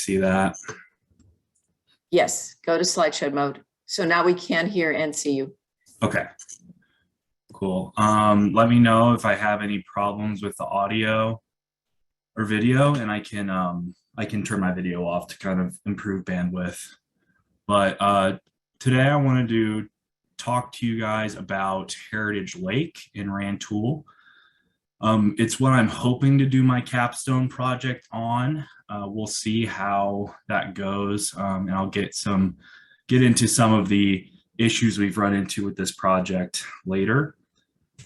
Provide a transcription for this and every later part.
see that? Yes, go to slideshow mode. So now we can hear and see you. Okay, cool. Let me know if I have any problems with the audio or video, and I can turn my video off to kind of improve bandwidth. But today I wanted to talk to you guys about Heritage Lake in Rantoul. It's what I'm hoping to do my capstone project on. We'll see how that goes, and I'll get into some of the issues we've run into with this project later.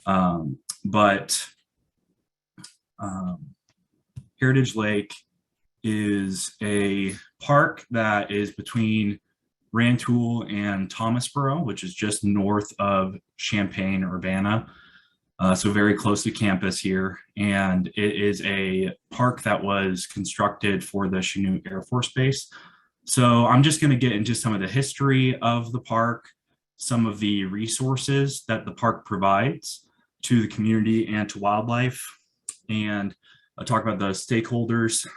But Heritage Lake is a park that is between Rantoul and Thomasboro, which is just north of Champaign-Urbana. So very close to campus here. And it is a park that was constructed for the Chinook Air Force Base. So I'm just going to get into some of the history of the park, some of the resources that the park provides to the community and to wildlife, and I'll talk about the stakeholders,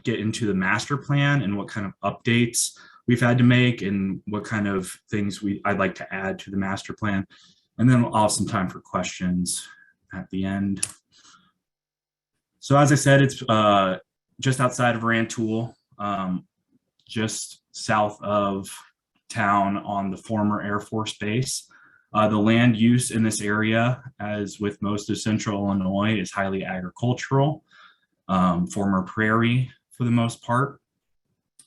get into the master plan and what kind of updates we've had to make and what kind of things I'd like to add to the master plan. And then I'll have some time for questions at the end. So as I said, it's just outside of Rantoul, just south of town on the former Air Force Base. The land use in this area, as with most of central Illinois, is highly agricultural, former prairie for the most part.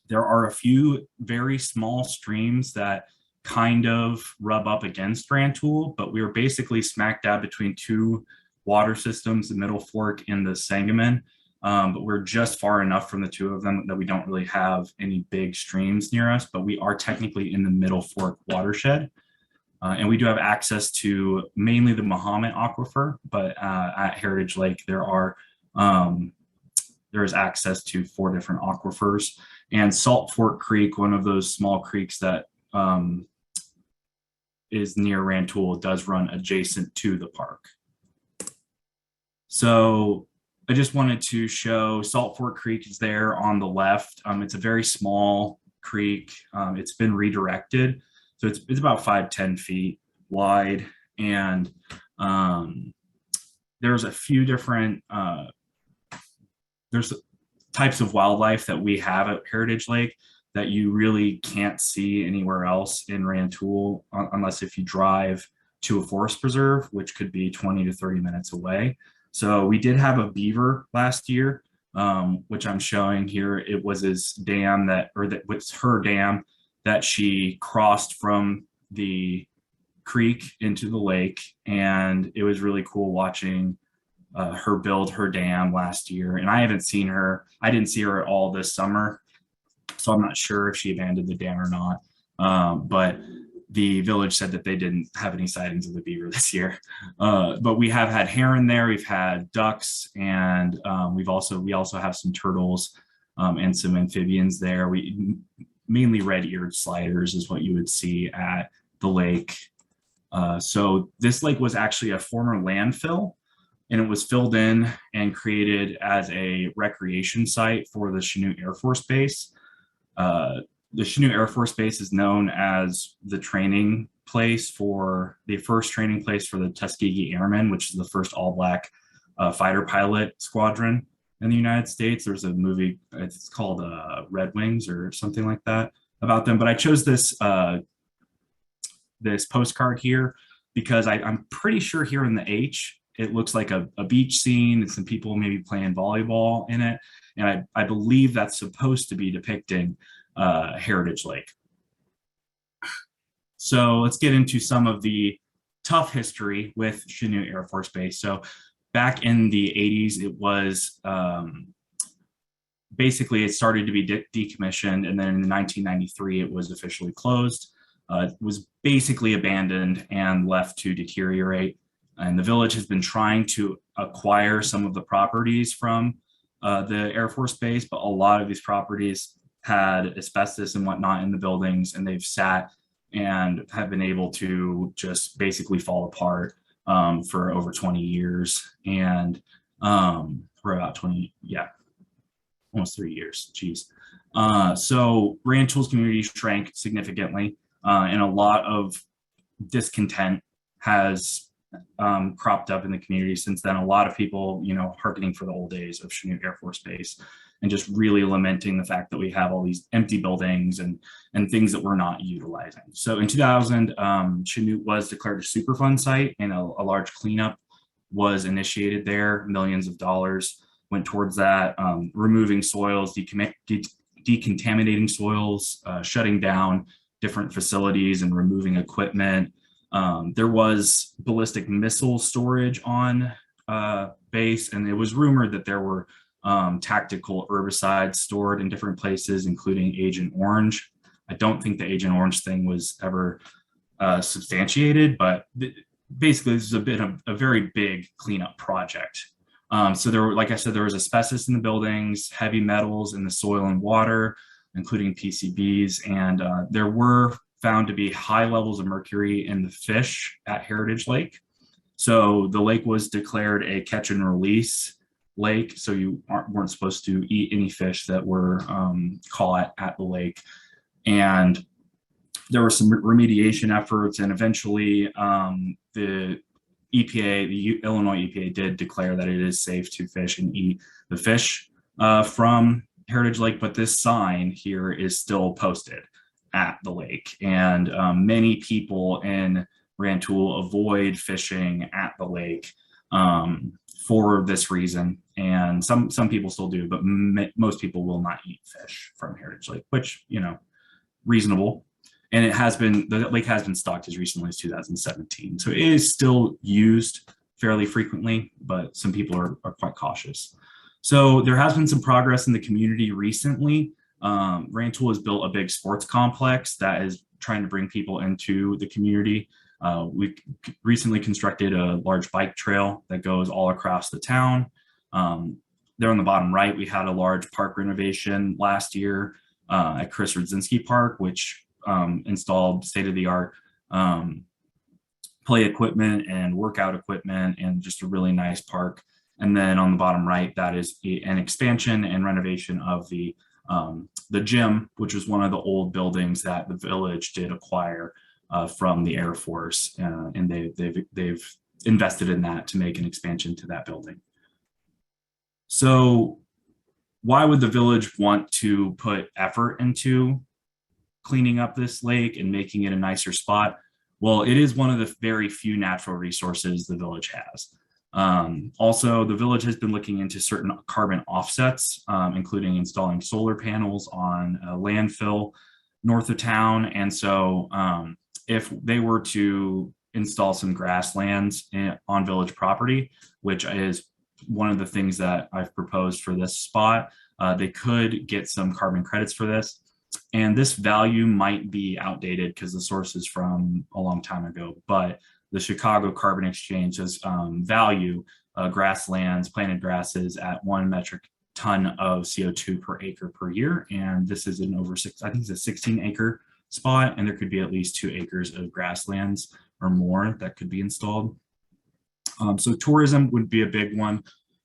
There are a few very small streams that kind of rub up against Rantoul, but we are basically smack dab between two water systems, the Middle Fork and the Sangamon. But we're just far enough from the two of them that we don't really have any big streams near us, but we are technically in the Middle Fork watershed. And we do have access to mainly the Mahomet Aquifer, but at Heritage Lake, there is access to 4 different aquifers. And Salt Fork Creek, one of those small creeks that is near Rantoul, does run adjacent to the park. So I just wanted to show Salt Fork Creek is there on the left. It's a very small creek. It's been redirected. So it's about 5-10 feet wide. And there's a few different, there's types of wildlife that we have at Heritage Lake that you really can't see anywhere else in Rantoul, unless if you drive to a forest preserve, which could be 20 to 30 minutes away. So we did have a beaver last year, which I'm showing here. It was his dam that was her dam that she crossed from the creek into the lake. And it was really cool watching her build her dam last year. And I haven't seen her. I didn't see her at all this summer. So I'm not sure if she abandoned the dam or not. But the village said that they didn't have any sightings of the beaver this year. But we have had heron there, we've had ducks, and we also have some turtles and some amphibians there. Mainly red-eared sliders is what you would see at the lake. So this lake was actually a former landfill, and it was filled in and created as a recreation site for the Chinook Air Force Base. The Chinook Air Force Base is known as the training place for the first training place for the Tuskegee Airmen, which is the first all-black fighter pilot squadron in the United States. There's a movie, it's called Red Wings or something like that about them. But I chose this this postcard here because I'm pretty sure here in the H, it looks like a beach scene and some people maybe playing volleyball in it. And I believe that's supposed to be depicting Heritage Lake. So let's get into some of the tough history with Chinook Air Force Base. So back in the 80s, it was basically it started to be decommissioned, and then in 1993 it was officially closed. It was basically abandoned and left to deteriorate. And the village has been trying to acquire some of the properties from the Air Force Base, but a lot of these properties had asbestos and whatnot in the buildings, and they've sat and have been able to just basically fall apart for over 20 years. And for about 20, yeah, almost 3 years, geez. So Rantoul's community shrank significantly, and a lot of discontent has cropped up in the community since then. A lot of people, hearkening for the old days of Chanute Air Force Base and just really lamenting the fact that we have all these empty buildings and things that we're not utilizing. So in 2000, Chanute was declared a Superfund site, and a large cleanup was initiated there. Millions of dollars went towards that, removing soils, decontaminating soils, shutting down different facilities and removing equipment. There was ballistic missile storage on base, and it was rumored that there were tactical herbicides stored in different places, including Agent Orange. I don't think the Agent Orange thing was ever substantiated, but basically this is a very big cleanup project. So there were, like I said, there was asbestos in the buildings, heavy metals in the soil and water, including PCBs, and there were found to be high levels of mercury in the fish at Heritage Lake. So the lake was declared a catch and release lake, so you weren't supposed to eat any fish that were caught at the lake. And there were some remediation efforts, and eventually the EPA, the Illinois EPA, did declare that it is safe to fish and eat the fish from Heritage Lake, but this sign here is still posted at the lake, and many people in Rantoul avoid fishing at the lake for this reason, and some people still do, but most people will not eat fish from Heritage Lake, which, reasonable. And the lake has been stocked as recently as 2017, so it is still used fairly frequently, but some people are quite cautious. So there has been some progress in the community recently. Rantoul has built a big sports complex that is trying to bring people into the community. We recently constructed a large bike trail that goes all across the town. There on the bottom right, we had a large park renovation last year at Chris Rudzinski Park, which installed state-of-the-art play equipment and workout equipment, and just a really nice park. And then on the bottom right, that is an expansion and renovation of the gym, which was one of the old buildings that the village did acquire from the Air Force, and they've invested in that to make an expansion to that building. So why would the village want to put effort into cleaning up this lake and making it a nicer spot? Well, it is one of the very few natural resources the village has. Also, the village has been looking into certain carbon offsets, including installing solar panels on a landfill north of town. And so if they were to install some grasslands on village property, which is one of the things that I've proposed for this spot, they could get some carbon credits for this. And this value might be outdated because the source is from a long time ago, but the Chicago Carbon Exchange does value grasslands, planted grasses at 1 metric ton of CO2 per acre per year. And this is I think it's a 16-acre spot, and there could be at least 2 acres of grasslands or more that could be installed. So tourism would be a big one.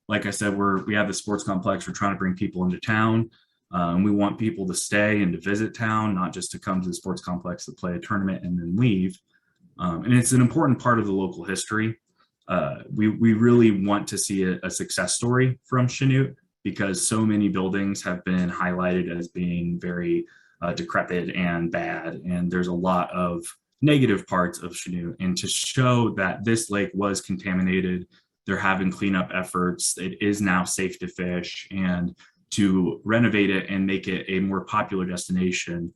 Like I said, we have the sports complex. We're trying to bring people into town. And we want people to stay and to visit town, not just to come to the sports complex to play a tournament and then leave. And it's an important part of the local history. We really want to see a success story from Chanute, because so many buildings have been highlighted as being very decrepit and bad. And there's a lot of negative parts of Chanute. And to show that this lake was contaminated, they're having cleanup efforts, it is now safe to fish, and to renovate it and make it a more popular destination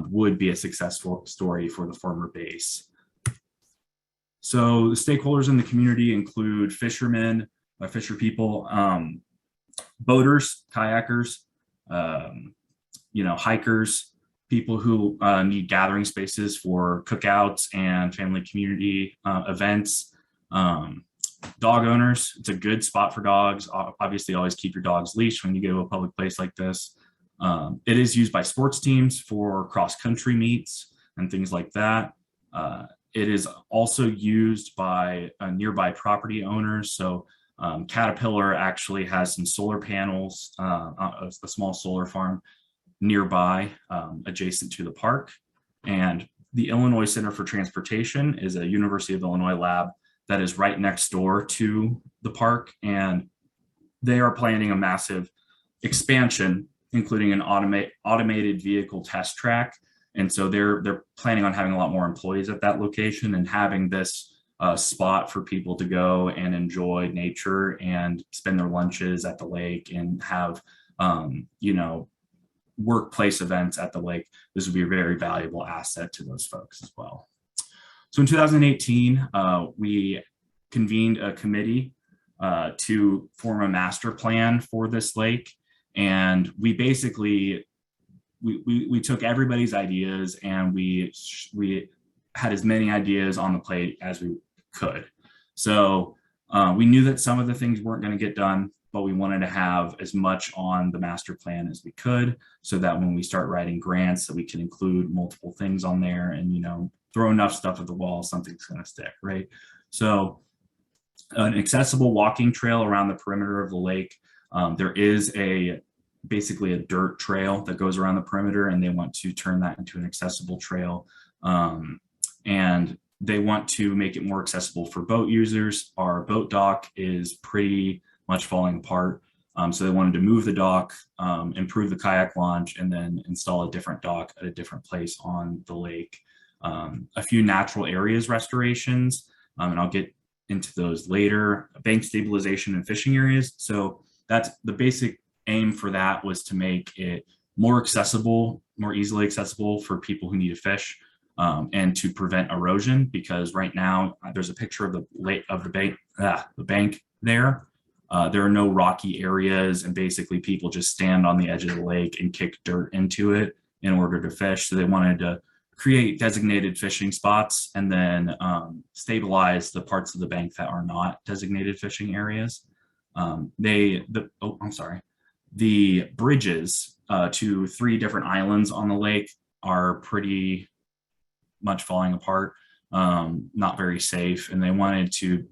would be a successful story for the former base. So the stakeholders in the community include fishermen, fisher people, boaters, kayakers, hikers, people who need gathering spaces for cookouts and family community events, dog owners. It's a good spot for dogs. Obviously, always keep your dogs leashed when you go to a public place like this. It is used by sports teams for cross-country meets and things like that. It is also used by nearby property owners. So Caterpillar actually has some solar panels, a small solar farm nearby, adjacent to the park. And the Illinois Center for Transportation is a University of Illinois lab that is right next door to the park. And they are planning a massive expansion, including an automated vehicle test track. And so they're planning on having a lot more employees at that location and having this spot for people to go and enjoy nature and spend their lunches at the lake and have, workplace events at the lake. This would be a very valuable asset to those folks as well. So in 2018, we convened a committee to form a master plan for this lake. And we basically, we took everybody's ideas and we had as many ideas on the plate as we could. So we knew that some of the things weren't going to get done, but we wanted to have as much on the master plan as we could, so that when we start writing grants, that we can include multiple things on there and, throw enough stuff at the wall, something's going to stick, right? So an accessible walking trail around the perimeter of the lake. There is basically a dirt trail that goes around the perimeter, and they want to turn that into an accessible trail. And they want to make it more accessible for boat users. Our boat dock is pretty much falling apart. So they wanted to move the dock, improve the kayak launch, and then install a different dock at a different place on the lake. A few natural areas restorations, and I'll get into those later. Bank stabilization and fishing areas. So that's the basic aim for that, was to make it more accessible, more easily accessible for people who need to fish, and to prevent erosion, because right now there's a picture of the bank there. There are no rocky areas, and basically people just stand on the edge of the lake and kick dirt into it in order to fish. So they wanted to create designated fishing spots and then stabilize the parts of the bank that are not designated fishing areas. The bridges to 3 different islands on the lake are pretty much falling apart, not very safe, and they wanted to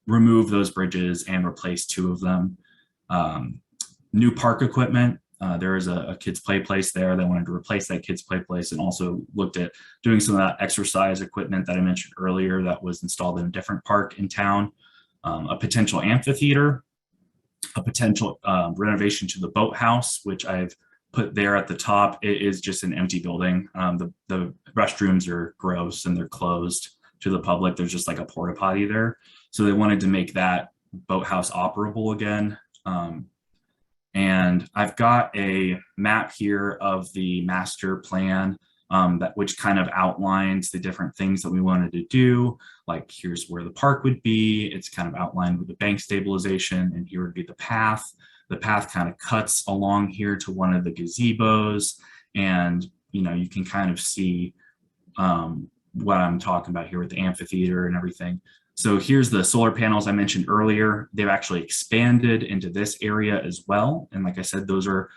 remove those bridges and replace 2 of them. New park equipment. There is a kids play place there. They wanted to replace that kids play place, and also looked at doing some of that exercise equipment that I mentioned earlier that was installed in a different park in town. A potential amphitheater, a potential renovation to the boathouse, which I've put there at the top. It is just an empty building. The restrooms are gross and they're closed to the public. There's just like a porta potty there. So they wanted to make that boathouse operable again. And I've got a map here of the master plan which kind of outlines the different things that we wanted to do. Like, here's where the park would be. It's kind of outlined with the bank stabilization, and here would be the path. The path kind of cuts along here to one of the gazebos, and you can kind of see what I'm talking about here with the amphitheater and everything. So here's the solar panels I mentioned earlier. They've actually expanded into this area as well. And like I said, those are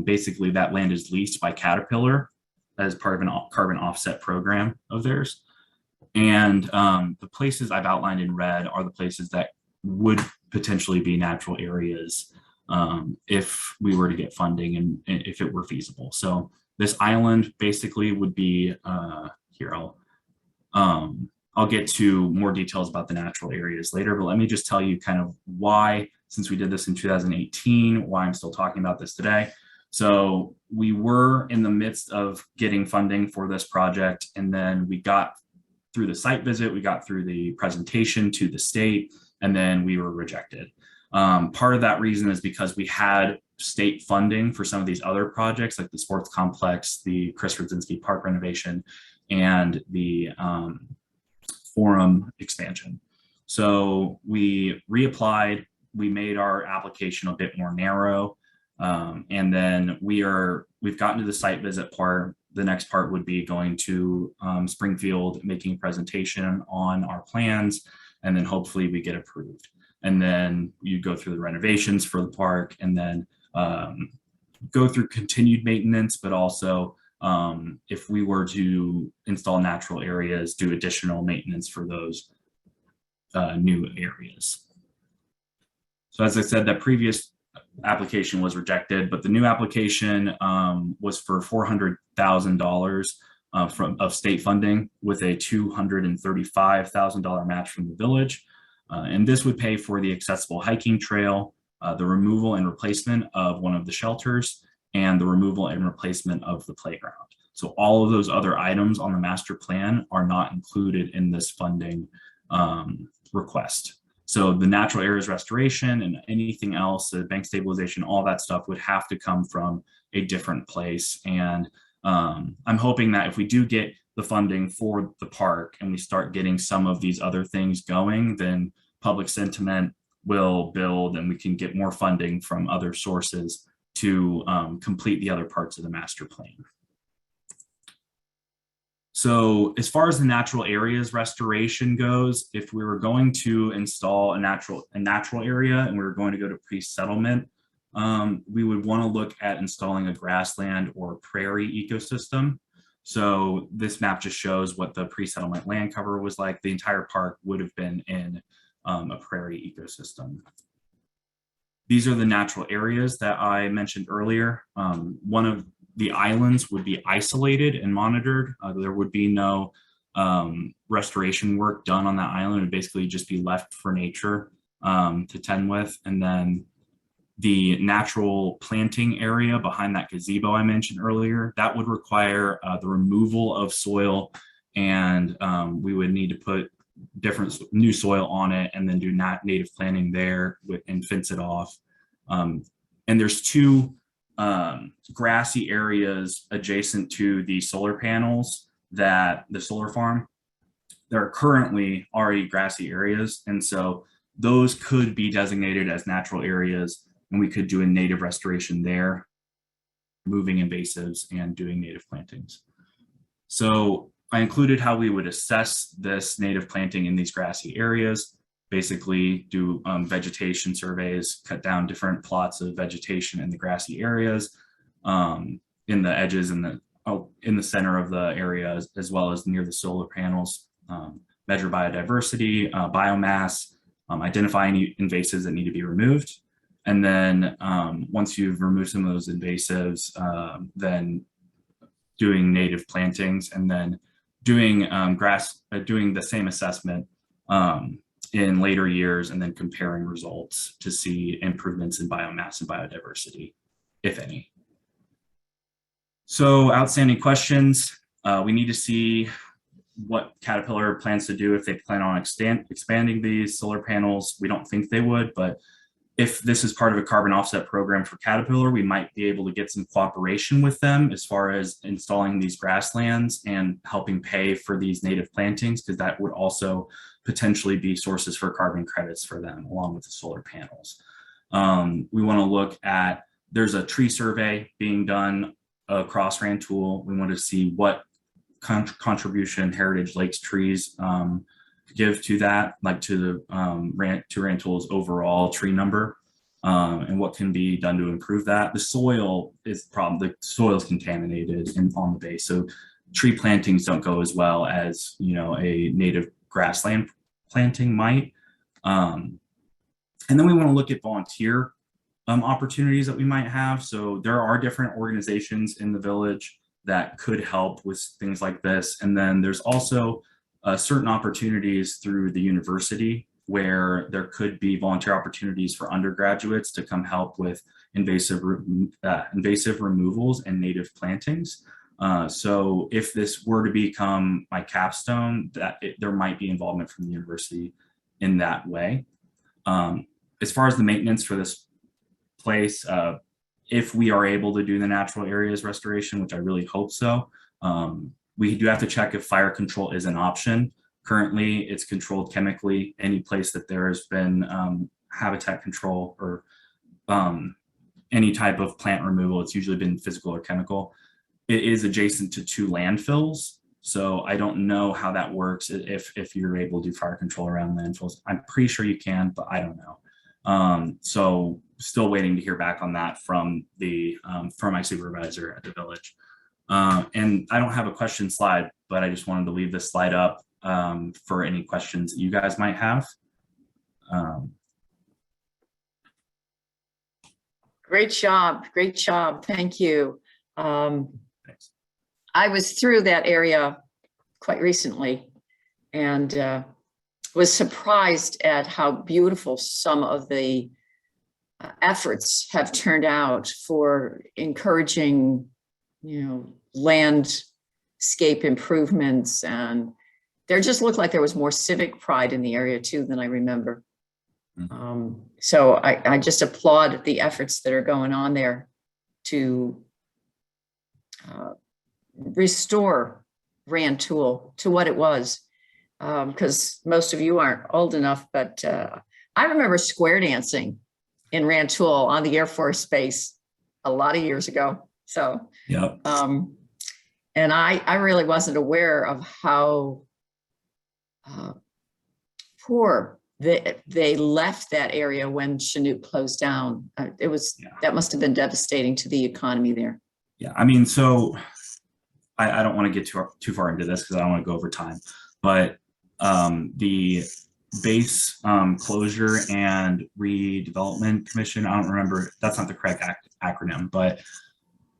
basically, that land is leased by Caterpillar as part of a carbon offset program of theirs. And the places I've outlined in red are the places that would potentially be natural areas if we were to get funding and if it were feasible. So this island basically would be here. I'll get to more details about the natural areas later, but let me just tell you kind of why, since we did this in 2018, why I'm still talking about this today. So we were in the midst of getting funding for this project, and then we got through the site visit, we got through the presentation to the state, and then we were rejected. Part of that reason is because we had state funding for some of these other projects, like the sports complex, the Chris Radzinski Park renovation, and the forum expansion. So we reapplied, we made our application a bit more narrow, and then we've gotten to the site visit part. The next part would be going to Springfield, making a presentation on our plans, and then hopefully we get approved. And then you go through the renovations for the park, and then go through continued maintenance, but also if we were to install natural areas, do additional maintenance for those new areas. So as I said, that previous application was rejected, but the new application was for $400,000 of state funding with a $235,000 match from the village. And this would pay for the accessible hiking trail, the removal and replacement of one of the shelters, and the removal and replacement of the playground. So all of those other items on the master plan are not included in this funding request. So the natural areas restoration and anything else, the bank stabilization, all that stuff would have to come from a different place. And I'm hoping that if we do get the funding for the park and we start getting some of these other things going, then public sentiment will build and we can get more funding from other sources to complete the other parts of the master plan. So as far as the natural areas restoration goes, if we were going to install a natural area and we were going to go to pre-settlement, we would want to look at installing a grassland or prairie ecosystem. So this map just shows what the pre-settlement land cover was like. The entire park would have been in a prairie ecosystem. These are the natural areas that I mentioned earlier. One of the islands would be isolated and monitored. There would be no restoration work done on that island. It would basically just be left for nature to tend with. And then the natural planting area behind that gazebo I mentioned earlier, that would require the removal of soil, and we would need to put different new soil on it and then do native planting there and fence it off. And there's two grassy areas adjacent to the solar panels that the solar farm. There are currently already grassy areas, and so those could be designated as natural areas, and we could do a native restoration there, moving invasives and doing native plantings. So I included how we would assess this native planting in these grassy areas. Basically do vegetation surveys, cut down different plots of vegetation in the grassy areas, in the edges and in the center of the area, as well as near the solar panels, measure biodiversity, biomass, identify any invasives that need to be removed. And then once you've removed some of those invasives, then doing native plantings, and then doing doing the same assessment in later years, and then comparing results to see improvements in biomass and biodiversity, if any. So outstanding questions. We need to see what Caterpillar plans to do if they plan on expanding these solar panels. We don't think they would, but if this is part of a carbon offset program for Caterpillar, we might be able to get some cooperation with them as far as installing these grasslands and helping pay for these native plantings, because that would also potentially be sources for carbon credits for them along with the solar panels. We want to look at, there's a tree survey being done across Rantoul. We want to see what contribution Heritage Lakes trees give to that, like to the Rantoul's overall tree number, and what can be done to improve that. The soil is the soil is contaminated on the base, so tree plantings don't go as well as, you know, a native grassland planting might. And then we want to look at volunteer opportunities that we might have. So there are different organizations in the village that could help with things like this. And then there's also certain opportunities through the university where there could be volunteer opportunities for undergraduates to come help with invasive removals and native plantings. So if this were to become my capstone, there might be involvement from the university in that way. As far as the maintenance for this place, if we are able to do the natural areas restoration, which I really hope so, we do have to check if fire control is an option. Currently, it's controlled chemically. Any place that there has been habitat control or any type of plant removal, it's usually been physical or chemical. It is adjacent to 2 landfills. So I don't know how that works if you're able to do fire control around landfills. I'm pretty sure you can, but I don't know. So still waiting to hear back on that from my supervisor at the village. And I don't have a question slide, but I just wanted to leave this slide up for any questions that you guys might have. Great job. Great job. Thank you. Thanks. I was through that area quite recently and was surprised at how beautiful some of the efforts have turned out for encouraging, landscape improvements. And there just looked like there was more civic pride in the area too than I remember. So I just applaud the efforts that are going on there to restore Rantoul to what it was. Because most of you aren't old enough, but I remember square dancing in Rantoul on the Air Force Base a lot of years ago. So, Yep. And I really wasn't aware of how poor they left that area when Chinook closed down. That must have been devastating to the economy there. Yeah, I mean, so I don't want to get too far into this because I don't want to go over time, but the base closure and redevelopment commission, I don't remember, that's not the correct acronym, but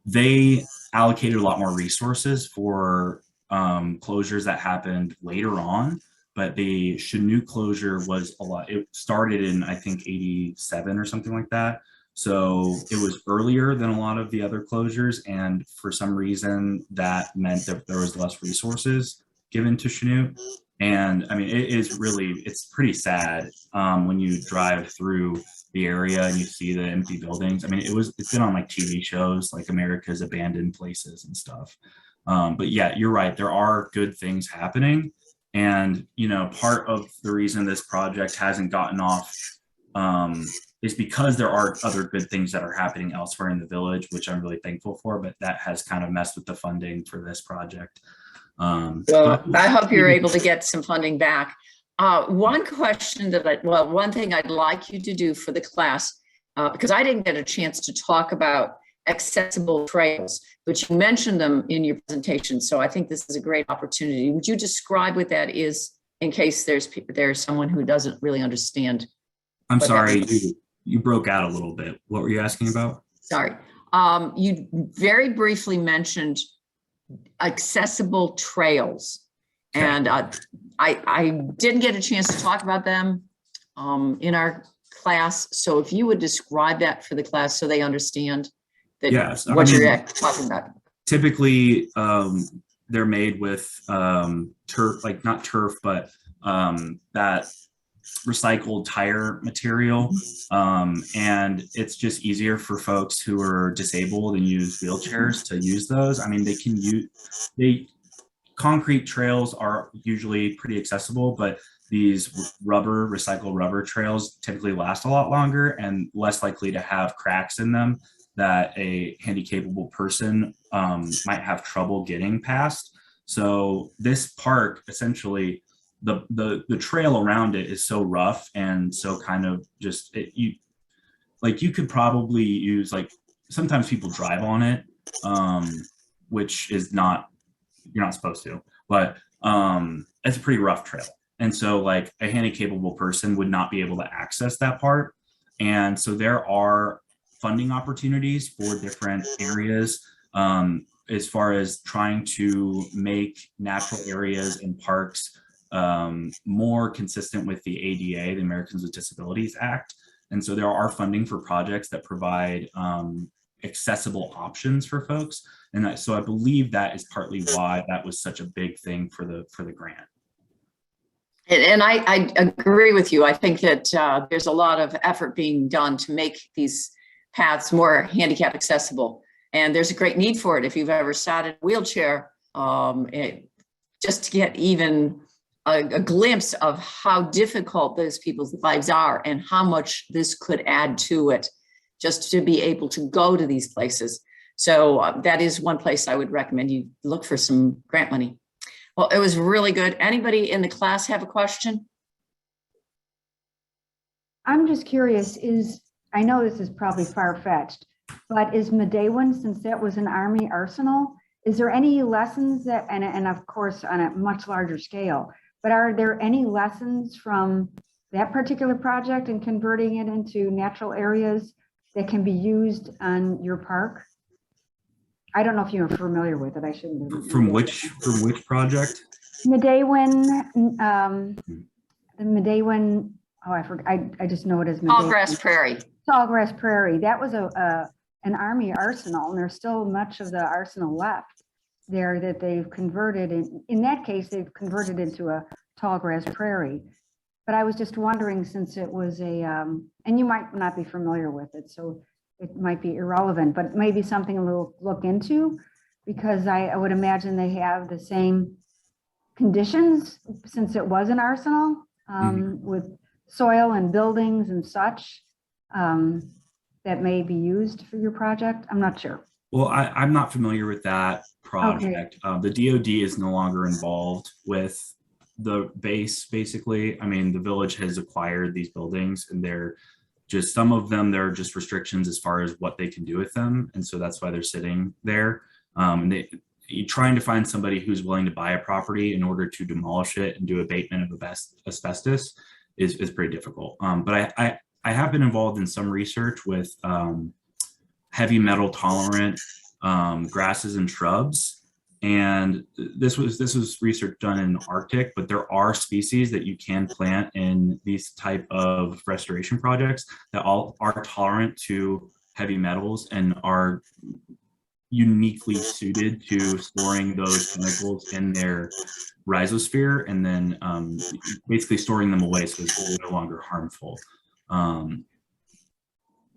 they allocated a lot more resources for closures that happened later on. But the Chinook closure was a lot. It started in, I think, 87 or something like that. So it was earlier than a lot of the other closures. And for some reason, that meant that there was less resources given to Chinook. And I mean, it's pretty sad when you drive through the area and you see the empty buildings. I mean, it's been on like TV shows like America's Abandoned Places and stuff. But yeah, you're right. There are good things happening. And, part of the reason this project hasn't gotten off is because there are other good things that are happening elsewhere in the village, which I'm really thankful for, but that has kind of messed with the funding for this project. Well, I hope you're able to get some funding back. One question one thing I'd like you to do for the class, because I didn't get a chance to talk about accessible trails, but you mentioned them in your presentation. So I think this is a great opportunity. Would you describe what that is in case there's someone who doesn't really understand? I'm sorry, you broke out a little bit. What were you asking about? Sorry. You very briefly mentioned accessible trails. Okay. And I didn't get a chance to talk about them in our class. So if you would describe that for the class so they understand that you're talking about. Typically, they're made with turf, like not turf, but that recycled tire material. And it's just easier for folks who are disabled and use wheelchairs to use those. I mean, concrete trails are usually pretty accessible, but these recycled rubber trails typically last a lot longer and less likely to have cracks in them that a handy-capable person might have trouble getting past. So this park, essentially, the trail around it is so rough and so kind of just you could probably use, like, sometimes people drive on it, which is you're not supposed to, but it's a pretty rough trail. And so like a handy-capable person would not be able to access that part. And so there are funding opportunities for different areas as far as trying to make natural areas and parks more consistent with the ADA, the Americans with Disabilities Act. And so there are funding for projects that provide accessible options for folks. And so I believe that is partly why that was such a big thing for the grant. And I agree with you. I think that there's a lot of effort being done to make these paths more handicap accessible. And there's a great need for it. If you've ever sat in a wheelchair, just to get even a glimpse of how difficult those people's lives are and how much this could add to it, just to be able to go to these places. So that is one place I would recommend you look for some grant money. Well, it was really good. Anybody in the class have a question? I'm just curious, I know this is probably far-fetched, but is Medewan, since that was an Army arsenal, is there any lessons that, and of course on a much larger scale, but are there any lessons from that particular project and converting it into natural areas that can be used on your park? I don't know if you're familiar with it. I shouldn't have. From which project? Medewin, the Medewin, oh, I forgot, I just know it as Tall Medewin. Grass Prairie. Tallgrass Prairie. That was an Army arsenal, and there's still much of the arsenal left there that they've converted. In that case, they've converted into a Tallgrass Prairie. But I was just wondering, since it was and you might not be familiar with it, so it might be irrelevant, but maybe something we'll look into, because I would imagine they have the same conditions since it was an arsenal, with soil and buildings and such, that may be used for your project. I'm not sure. Well, I'm not familiar with that project. The DoD is no longer involved with the base, basically. I mean, the village has acquired these buildings, and they're just, some of them, there are just restrictions as far as what they can do with them. And so that's why they're sitting there. And you're trying to find somebody who's willing to buy a property in order to demolish it and do abatement of asbestos is pretty difficult. But I have been involved in some research with heavy metal tolerant grasses and shrubs. And this was research done in the Arctic, but there are species that you can plant in these type of restoration projects that all are tolerant to heavy metals and are uniquely suited to storing those chemicals in their rhizosphere, and then basically storing them away so it's no longer harmful.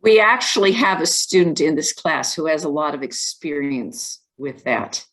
We actually have a student in this class who has a lot of experience with that.